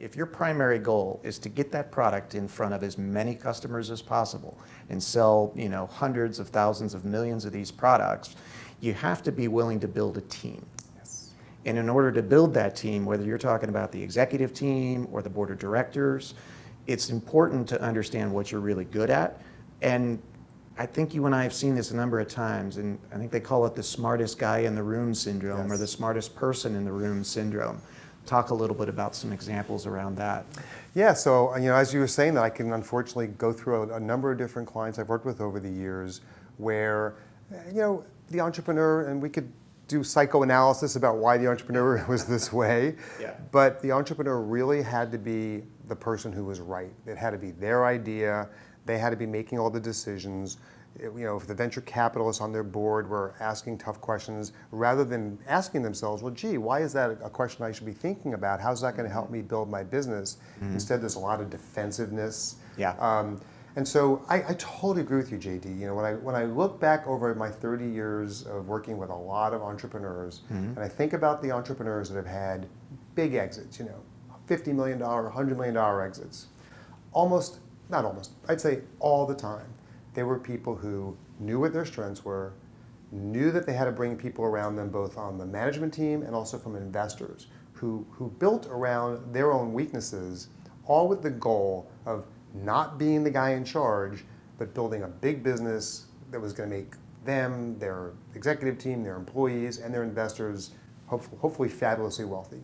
if your primary goal is to get that product in front of as many customers as possible and sell, hundreds of thousands of millions of these products, you have to be willing to build a team. Yes. And in order to build that team, whether you're talking about the executive team or the board of directors, it's important to understand what you're really good at. And I think you and I have seen this a number of times, and I think they call it the smartest guy in the room syndrome, Yes. or the smartest person in the room syndrome. Talk a little bit about some examples around that. Yeah, so as you were saying that, I can unfortunately go through a number of different clients I've worked with over the years where, the entrepreneur, and we could do psychoanalysis about why the entrepreneur was this way, Yeah. but the entrepreneur really had to be the person who was right. It had to be their idea. They had to be making all the decisions. If the venture capitalists on their board were asking tough questions, rather than asking themselves, well, gee, why is that a question I should be thinking about? How's that going to help me build my business? Mm-hmm. Instead, there's a lot of defensiveness. Yeah. And so I totally agree with you, JD. When I look back over my 30 years of working with a lot of entrepreneurs, mm-hmm. and I think about the entrepreneurs that have had big exits, $50 million, $100 million exits, I'd say all the time, they were people who knew what their strengths were, knew that they had to bring people around them both on the management team and also from investors who built around their own weaknesses, all with the goal of not being the guy in charge, but building a big business that was going to make them, their executive team, their employees, and their investors hopefully fabulously wealthy.